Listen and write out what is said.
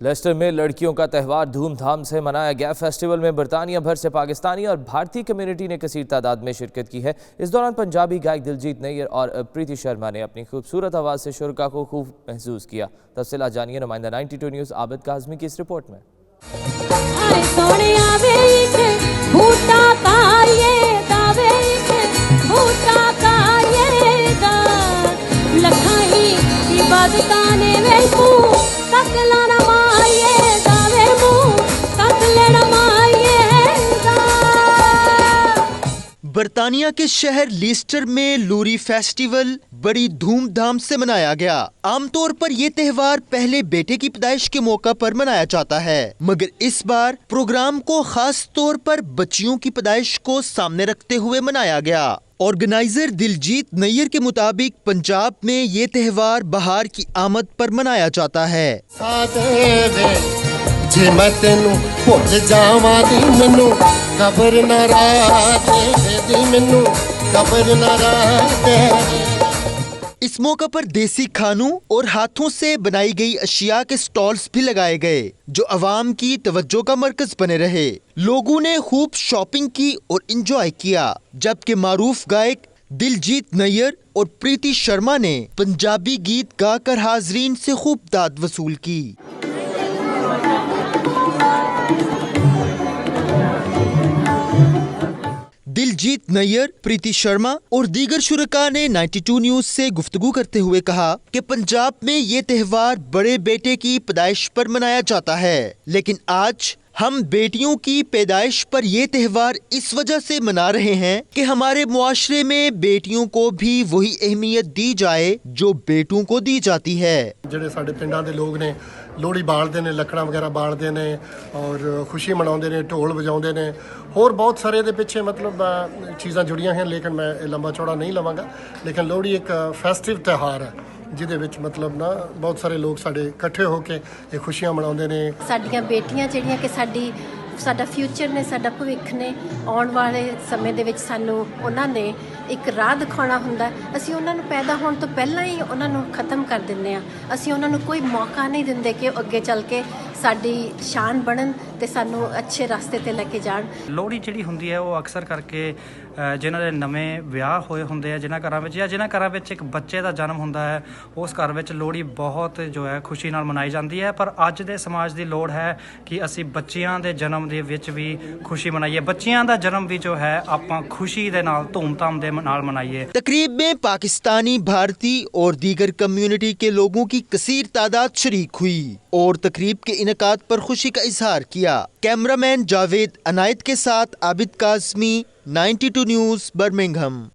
Lester में लड़कियों का त्यौहार धूमधाम से मनाया गया। फेस्टिवल में बरतानिया भर से पाकिस्तानी और भारतीय कम्युनिटी ने कसीर तादाद में शिरकत की है। इस दौरान पंजाबी गायक दिलजीत नैयर और प्रीति शर्मा ने अपनी खूबसूरत आवाज़ से शुरका को खूब महसूस किया। तफसीलात जानिए नुमाइंदा 92 न्यूज़ आबिद काज़मी की इस रिपोर्ट में। बरतानिया के शहर लीस्टर में लोरी फेस्टिवल बड़ी धूमधाम से मनाया गया। आमतौर पर यह त्योहार पहले बेटे की पैदाइश के मौका पर मनाया जाता है, मगर इस बार प्रोग्राम को खास तौर पर बच्चियों की पैदाइश को सामने रखते हुए मनाया गया। ऑर्गेनाइजर दिलजीत नैयर के मुताबिक पंजाब में ये त्योहार बहार की आमद पर मनाया जाता है। जे मैं तेनू भुल जावां दी मैनू खबर ना दी मैनू खबर ना दे। इस मौका पर देसी खानों और हाथों से बनाई गई अशिया के स्टॉल्स भी लगाए गए, जो अवाम की तवज्जो का मरकज बने रहे। लोगों ने खूब शॉपिंग की और एंजॉय किया, जबकि मारूफ गायक दिलजीत नैयर और प्रीति शर्मा ने पंजाबी गीत गाकर हाजरीन से खूब दाद वसूल की। दिलजीत नैयर, प्रीति शर्मा और दीगर शुरका ने 92 न्यूज से गुफ्तगू करते हुए कहा कि पंजाब में ये त्योहार बड़े बेटे की पैदाइश पर मनाया जाता है, लेकिन आज हम बेटियों की पैदाइश पर यह त्योहार इस वजह से मना रहे हैं कि हमारे मुआशरे में बेटियों को भी वही अहमियत दी जाए जो बेटों को दी जाती है। ਜਿਹੜੇ ਸਾਡੇ ਪਿੰਡਾਂ ਦੇ ਲੋਕ ਨੇ ਲੋਹੜੀ ਬਾਲਦੇ ਨੇ, ਲੱਕੜਾਂ ਵਗੈਰਾ ਬਾਲਦੇ ਨੇ ਔਰ ਖੁਸ਼ੀ ਮਨਾਉਂਦੇ ਨੇ, ਢੋਲ ਵਜਾਉਂਦੇ ਨੇ, ਹੋਰ ਬਹੁਤ ਸਾਰੇ ਦੇ ਪਿੱਛੇ ਮਤਲਬ ਚੀਜ਼ਾਂ ਜੁੜੀਆਂ ਹਨ, ਲੇਕਿਨ ਮੈਂ ਇਹ ਲੰਬਾ ਚੌੜਾ ਨਹੀਂ ਲਵਾਂਗਾ। ਲੇਕਿਨ ਲੋਹੜੀ ਇੱਕ ਫੈਸਟਿਵ ਤਿਉਹਾਰ ਹੈ ਜਿਹਦੇ ਵਿੱਚ ਮਤਲਬ ਨਾ ਬਹੁਤ ਸਾਰੇ ਲੋਕ ਸਾਡੇ ਇਕੱਠੇ ਹੋ ਕੇ ਇਹ ਖੁਸ਼ੀਆਂ ਮਨਾਉਂਦੇ ਨੇ। ਸਾਡੀਆਂ ਬੇਟੀਆਂ ਜਿਹੜੀਆਂ ਕਿ ਸਾਡਾ ਫਿਊਚਰ ਨੇ, ਸਾਡਾ ਭਵਿੱਖ ਨੇ, ਆਉਣ ਵਾਲੇ ਸਮੇਂ ਦੇ ਵਿੱਚ ਸਾਨੂੰ ਉਹਨਾਂ ਨੇ ਇੱਕ ਰਾਹ ਦਿਖਾਉਣਾ ਹੁੰਦਾ। ਅਸੀਂ ਉਹਨਾਂ ਨੂੰ ਪੈਦਾ ਹੋਣ ਤੋਂ ਪਹਿਲਾਂ ਹੀ ਉਹਨਾਂ ਨੂੰ ਖਤਮ ਕਰ ਦਿੰਦੇ ਆ। ਅਸੀਂ ਉਹਨਾਂ ਨੂੰ ਕੋਈ ਮੌਕਾ ਨਹੀਂ ਦਿੰਦੇ ਕਿ ਉਹ ਅੱਗੇ ਚੱਲ ਕੇ ਸਾਡੀ ਸ਼ਾਨ ਬਣਨ ਤੇ ਸਾਨੂੰ ਅੱਛੇ ਰਸਤੇ ਤੇ ਲੈ ਕੇ ਜਾਣ। ਲੋਹੜੀ ਜਿਹੜੀ ਹੁੰਦੀ ਹੈ ਉਹ ਅਕਸਰ ਕਰਕੇ ਜਿਨ੍ਹਾਂ ਦੇ ਨਵੇਂ ਵਿਆਹ ਹੋਏ ਹੁੰਦੇ ਆ, ਜਿਨ੍ਹਾਂ ਘਰਾਂ ਵਿੱਚ ਜਾਂ ਜਿਨ੍ਹਾਂ ਘਰਾਂ ਵਿੱਚ ਇੱਕ ਬੱਚੇ ਦਾ ਜਨਮ ਹੁੰਦਾ ਹੈ, ਉਸ ਘਰ ਵਿੱਚ ਲੋਹੜੀ ਬਹੁਤ ਜੋ ਹੈ ਖੁਸ਼ੀ ਨਾਲ ਮਨਾਈ ਜਾਂਦੀ ਹੈ। ਪਰ ਅੱਜ ਦੇ ਸਮਾਜ ਦੀ ਲੋੜ ਹੈ ਕਿ ਅਸੀਂ ਬੱਚਿਆਂ ਦੇ ਜਨਮ ਦੇ ਵਿੱਚ ਵੀ खुशी मनाइए। बच्चियां दा जन्म भी जो है आपां खुशी दे नाल धूमधाम दे नाल मनाइए। तकरीब में पाकिस्तानी, भारतीय और दीगर कम्युनिटी के लोगों की कसीर तादाद शरीक हुई और तकरीब के इनकाद पर खुशी का इजहार किया। कैमरामैन जावेद अनायत के साथ आबिद काज़मी, 92 न्यूज़, बर्मिंघम।